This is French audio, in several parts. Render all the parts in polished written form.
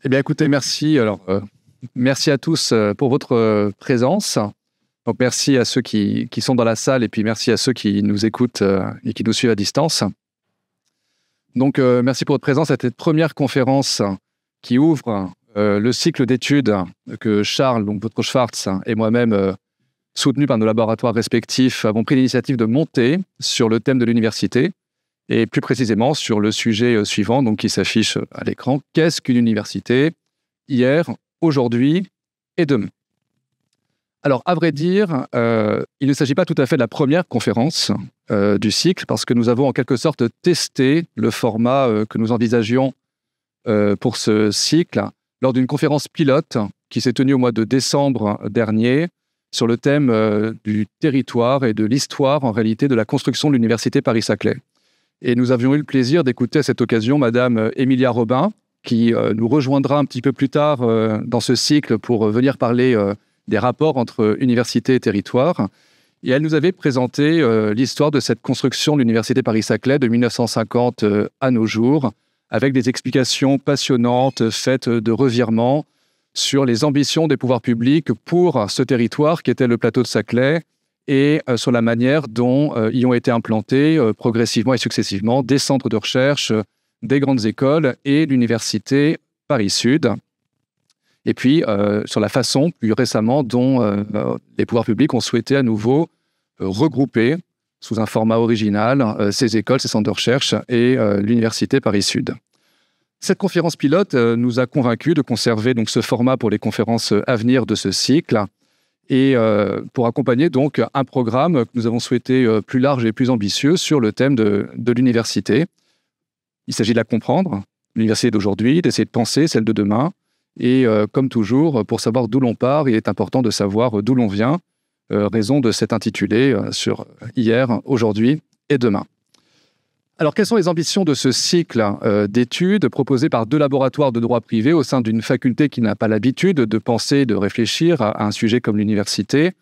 Eh bien, écoutez, merci. Merci à tous pour votre présence. Donc, merci à ceux qui sont dans la salle et puis merci à ceux qui nous écoutent et qui nous suivent à distance. Donc, merci pour votre présence à cette première conférence qui ouvre le cycle d'études que Charles, donc votre Schwartz, et moi-même, soutenus par nos laboratoires respectifs, avons pris l'initiative de monter sur le thème de l'université et plus précisément sur le sujet suivant, donc qui s'affiche à l'écran. Qu'est-ce qu'une université ? Hier, aujourd'hui et demain. Alors, à vrai dire, il ne s'agit pas tout à fait de la première conférence du cycle, parce que nous avons en quelque sorte testé le format que nous envisagions pour ce cycle lors d'une conférence pilote qui s'est tenue au mois de décembre dernier sur le thème du territoire et de l'histoire, en réalité, de la construction de l'université Paris-Saclay. Et nous avions eu le plaisir d'écouter à cette occasion Madame Emilia Robin, qui nous rejoindra un petit peu plus tard dans ce cycle pour venir parler des rapports entre université et territoire. Et elle nous avait présenté l'histoire de cette construction de l'université Paris-Saclay de 1950 à nos jours, avec des explications passionnantes faites de revirements sur les ambitions des pouvoirs publics pour ce territoire qui était le plateau de Saclay et sur la manière dont y ont été implantés progressivement et successivement des centres de recherche, des grandes écoles et l'université Paris-Sud. Et puis, sur la façon, plus récemment, dont les pouvoirs publics ont souhaité à nouveau regrouper, sous un format original, ces écoles, ces centres de recherche et l'université Paris-Sud. Cette conférence pilote nous a convaincus de conserver donc, ce format pour les conférences à venir de ce cycle et pour accompagner donc un programme que nous avons souhaité plus large et plus ambitieux sur le thème de l'université. Il s'agit de la comprendre, l'université d'aujourd'hui, d'essayer de penser celle de demain. Et comme toujours, pour savoir d'où l'on part, il est important de savoir d'où l'on vient, raison de cet intitulé sur hier, aujourd'hui et demain. Alors, quelles sont les ambitions de ce cycle d'études proposé par deux laboratoires de droit privé au sein d'une faculté qui n'a pas l'habitude de penser, de réfléchir à un sujet comme l'université ?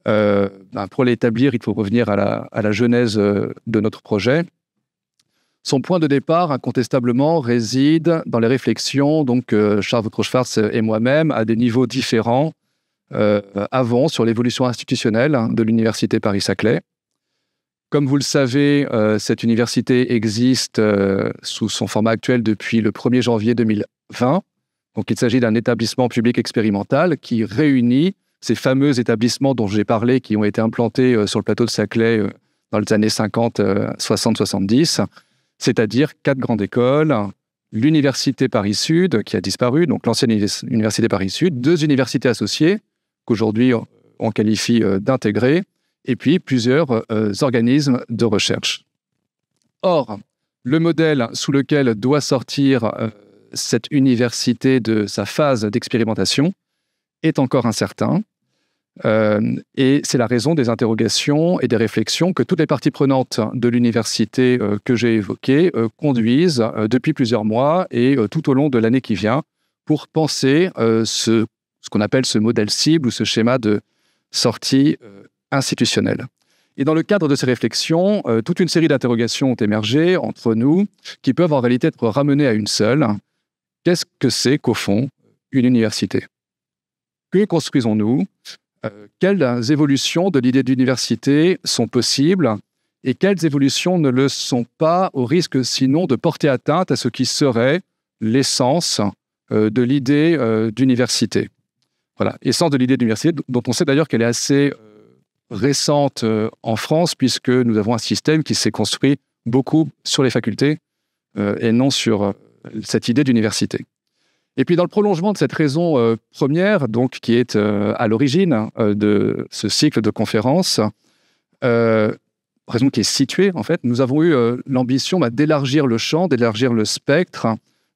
Pour l'établir, il faut revenir à la genèse de notre projet. Son point de départ, incontestablement, réside dans les réflexions Charles Schwartz et moi-même, à des niveaux différents, avons sur l'évolution institutionnelle de l'université Paris-Saclay. Comme vous le savez, cette université existe sous son format actuel depuis le 1er janvier 2020. Donc, il s'agit d'un établissement public expérimental qui réunit ces fameux établissements dont j'ai parlé, qui ont été implantés sur le plateau de Saclay dans les années 50, 60, 70. C'est-à-dire 4 grandes écoles, l'université Paris-Sud, qui a disparu, donc l'ancienne université Paris-Sud, 2 universités associées, qu'aujourd'hui on qualifie d'intégrées, et puis plusieurs organismes de recherche. Or, le modèle sous lequel doit sortir cette université de sa phase d'expérimentation est encore incertain. Et c'est la raison des interrogations et des réflexions que toutes les parties prenantes de l'université que j'ai évoquées conduisent depuis plusieurs mois et tout au long de l'année qui vient pour penser ce qu'on appelle ce modèle cible ou ce schéma de sortie institutionnelle. Et dans le cadre de ces réflexions, toute une série d'interrogations ont émergé entre nous qui peuvent en réalité être ramenées à une seule. Qu'est-ce que c'est qu'au fond une université ? Que construisons-nous ? Quelles évolutions de l'idée d'université sont possibles et quelles évolutions ne le sont pas, au risque sinon de porter atteinte à ce qui serait l'essence de l'idée d'université. Voilà, essence de l'idée d'université, dont on sait d'ailleurs qu'elle est assez récente en France, puisque nous avons un système qui s'est construit beaucoup sur les facultés et non sur cette idée d'université. Et puis, dans le prolongement de cette raison première, donc, qui est à l'origine de ce cycle de conférences, raison qui est située, en fait, nous avons eu l'ambition d'élargir le champ, d'élargir le spectre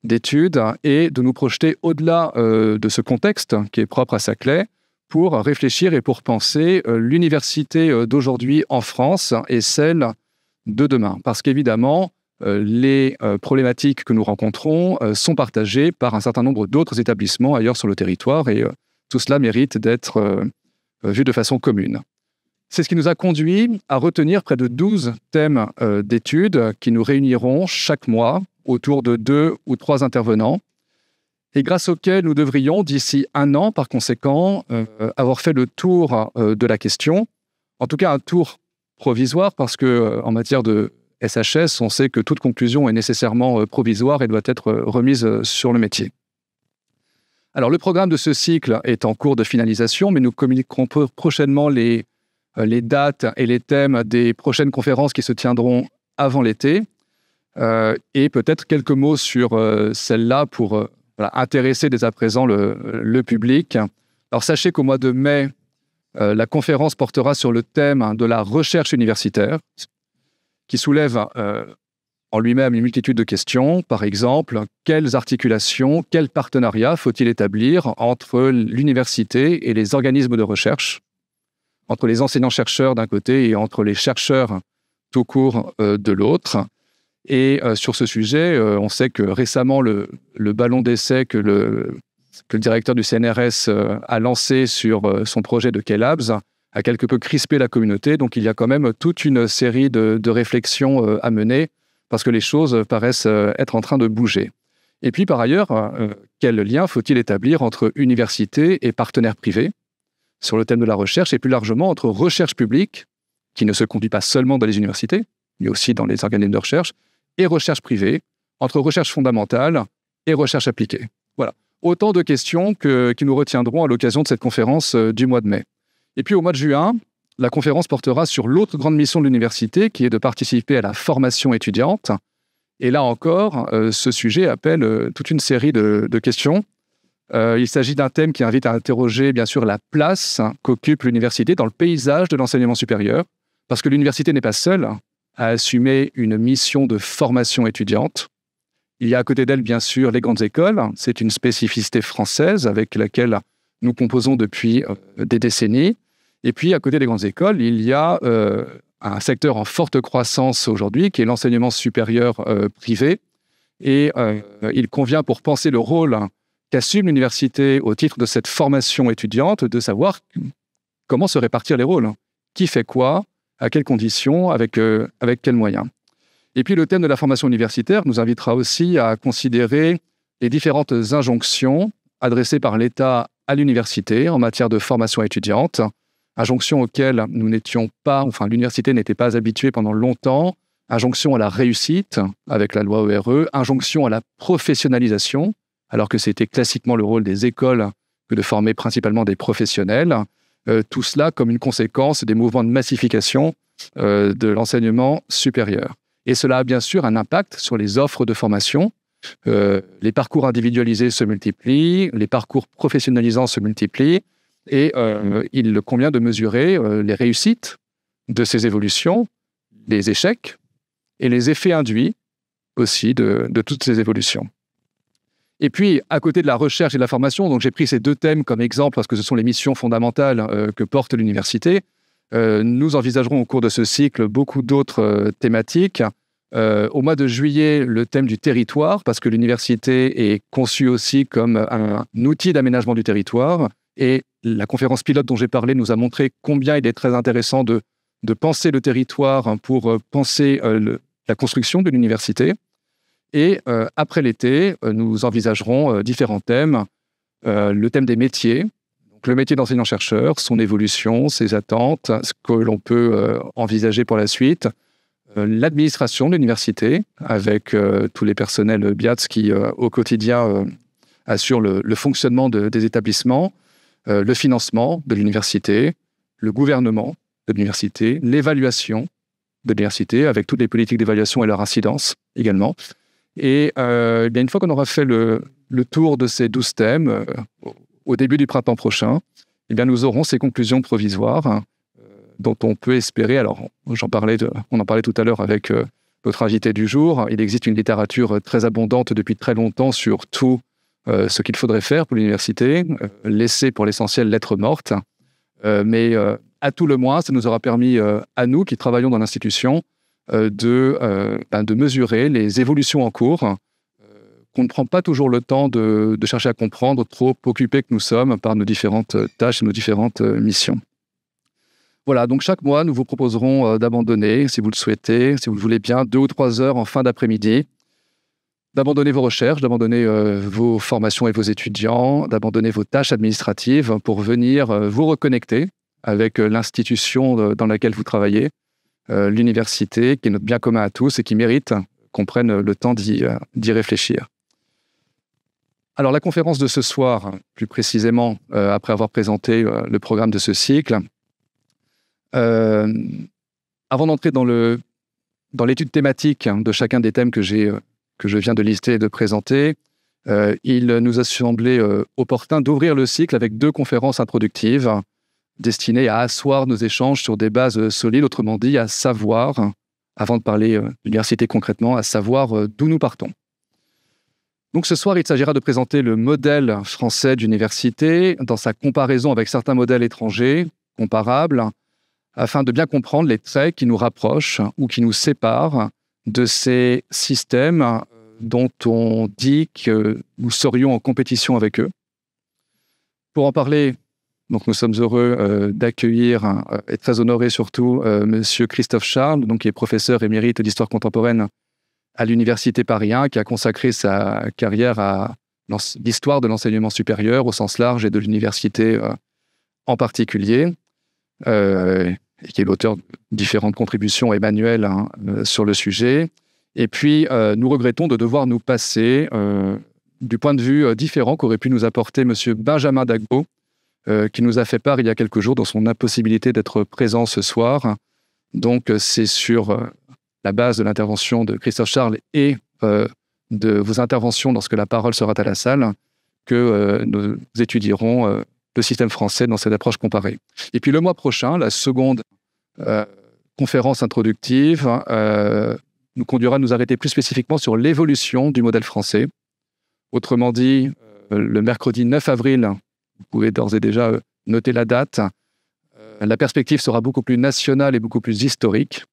d'études et de nous projeter au-delà de ce contexte qui est propre à Saclay pour réfléchir et pour penser l'université d'aujourd'hui en France et celle de demain. Parce qu'évidemment, les problématiques que nous rencontrons sont partagées par un certain nombre d'autres établissements ailleurs sur le territoire et tout cela mérite d'être vu de façon commune. C'est ce qui nous a conduit à retenir près de 12 thèmes d'études qui nous réuniront chaque mois autour de 2 ou 3 intervenants et grâce auquel nous devrions, d'ici 1 an, par conséquent, avoir fait le tour de la question, en tout cas un tour provisoire, parce qu'en matière de SHS, on sait que toute conclusion est nécessairement provisoire et doit être remise sur le métier. Alors, le programme de ce cycle est en cours de finalisation, mais nous communiquerons prochainement les dates et les thèmes des prochaines conférences qui se tiendront avant l'été. Et peut-être quelques mots sur celle-là pour intéresser dès à présent le public. Alors, sachez qu'au mois de mai, la conférence portera sur le thème de la recherche universitaire, qui soulève en lui-même une multitude de questions. Par exemple, quelles articulations, quels partenariats faut-il établir entre l'université et les organismes de recherche, entre les enseignants-chercheurs d'un côté et entre les chercheurs tout court de l'autre. Et sur ce sujet, on sait que récemment, le ballon d'essai que le directeur du CNRS a lancé sur son projet de K-Labs a quelque peu crispé la communauté. Donc, il y a quand même toute une série de réflexions à mener parce que les choses paraissent être en train de bouger. Et puis, par ailleurs, quel lien faut-il établir entre université et partenaires privés sur le thème de la recherche et plus largement entre recherche publique, qui ne se conduit pas seulement dans les universités, mais aussi dans les organismes de recherche, et recherche privée, entre recherche fondamentale et recherche appliquée. Voilà. Autant de questions qui nous retiendront à l'occasion de cette conférence du mois de mai. Et puis au mois de juin, la conférence portera sur l'autre grande mission de l'université, qui est de participer à la formation étudiante. Et là encore, ce sujet appelle toute une série de questions. Il s'agit d'un thème qui invite à interroger, bien sûr, la place qu'occupe l'université dans le paysage de l'enseignement supérieur, parce que l'université n'est pas seule à assumer une mission de formation étudiante. Il y a à côté d'elle, bien sûr, les grandes écoles. C'est une spécificité française avec laquelle nous composons depuis des décennies. Et puis, à côté des grandes écoles, il y a un secteur en forte croissance aujourd'hui, qui est l'enseignement supérieur privé. Et il convient, pour penser le rôle qu'assume l'université au titre de cette formation étudiante, de savoir comment se répartir les rôles. Qui fait quoi, à quelles conditions, avec quels moyens. Et puis, le thème de la formation universitaire nous invitera aussi à considérer les différentes injonctions adressées par l'État à l'université en matière de formation étudiante, injonctions auxquelles nous n'étions pas, enfin l'université n'était pas habituée pendant longtemps, injonction à la réussite avec la loi ERE, injonction à la professionnalisation, alors que c'était classiquement le rôle des écoles que de former principalement des professionnels, tout cela comme une conséquence des mouvements de massification de l'enseignement supérieur. Et cela a bien sûr un impact sur les offres de formation. Les parcours individualisés se multiplient, les parcours professionnalisants se multiplient, et il convient de mesurer les réussites de ces évolutions, les échecs et les effets induits aussi de toutes ces évolutions. Et puis, à côté de la recherche et de la formation, donc j'ai pris ces deux thèmes comme exemple parce que ce sont les missions fondamentales que porte l'université. Nous envisagerons au cours de ce cycle beaucoup d'autres thématiques. Au mois de juillet, le thème du territoire, parce que l'université est conçue aussi comme un outil d'aménagement du territoire. Et la conférence pilote dont j'ai parlé nous a montré combien il est très intéressant de penser le territoire pour penser la construction de l'université. Et après l'été, nous envisagerons différents thèmes. Le thème des métiers, donc le métier d'enseignant-chercheur, son évolution, ses attentes, ce que l'on peut envisager pour la suite. L'administration de l'université, avec tous les personnels BIATS qui, au quotidien, assurent le fonctionnement des établissements, le financement de l'université, le gouvernement de l'université, l'évaluation de l'université, avec toutes les politiques d'évaluation et leur incidence également. Et bien, une fois qu'on aura fait le tour de ces 12 thèmes, au début du printemps prochain, eh bien, nous aurons ces conclusions provisoires dont on peut espérer, alors on en parlait tout à l'heure avec notre invité du jour, il existe une littérature très abondante depuis très longtemps sur tout ce qu'il faudrait faire pour l'université, laisser pour l'essentiel lettre morte, mais à tout le moins, ça nous aura permis à nous qui travaillons dans l'institution de mesurer les évolutions en cours, qu'on ne prend pas toujours le temps de chercher à comprendre, trop occupés que nous sommes par nos différentes tâches et nos différentes missions. Voilà, donc chaque mois, nous vous proposerons d'abandonner, si vous le souhaitez, si vous le voulez bien, 2 ou 3 heures en fin d'après-midi, d'abandonner vos recherches, d'abandonner vos formations et vos étudiants, d'abandonner vos tâches administratives pour venir vous reconnecter avec l'institution dans laquelle vous travaillez, l'université, qui est notre bien commun à tous et qui mérite qu'on prenne le temps d'y réfléchir. Alors, la conférence de ce soir, plus précisément, après avoir présenté le programme de ce cycle, avant d'entrer dans l'étude thématique de chacun des thèmes que je viens de lister et de présenter, il nous a semblé opportun d'ouvrir le cycle avec 2 conférences introductives destinées à asseoir nos échanges sur des bases solides, autrement dit, à savoir, avant de parler d'université concrètement, à savoir d'où nous partons. Donc ce soir, il s'agira de présenter le modèle français d'université dans sa comparaison avec certains modèles étrangers comparables, afin de bien comprendre les traits qui nous rapprochent ou qui nous séparent de ces systèmes dont on dit que nous serions en compétition avec eux. Pour en parler, donc nous sommes heureux d'accueillir et très honorés surtout Monsieur Christophe Charles, donc, qui est professeur émérite d'histoire contemporaine à l'Université Paris 1, qui a consacré sa carrière à l'histoire de l'enseignement supérieur au sens large et de l'université en particulier, et qui est l'auteur de différentes contributions et manuels sur le sujet. Et puis, nous regrettons de devoir nous passer du point de vue différent qu'aurait pu nous apporter M. Benjamin Dagbo, qui nous a fait part il y a quelques jours de son impossibilité d'être présent ce soir. Donc, c'est sur la base de l'intervention de Christophe Charles et de vos interventions lorsque la parole sera à la salle que nous étudierons le système français dans cette approche comparée. Et puis le mois prochain, la seconde conférence introductive nous conduira à nous arrêter plus spécifiquement sur l'évolution du modèle français. Autrement dit, le mercredi 9 avril, vous pouvez d'ores et déjà noter la date, la perspective sera beaucoup plus nationale et beaucoup plus historique.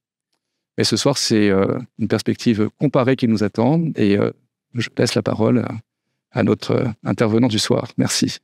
Mais ce soir, c'est une perspective comparée qui nous attend et je laisse la parole à notre intervenant du soir. Merci.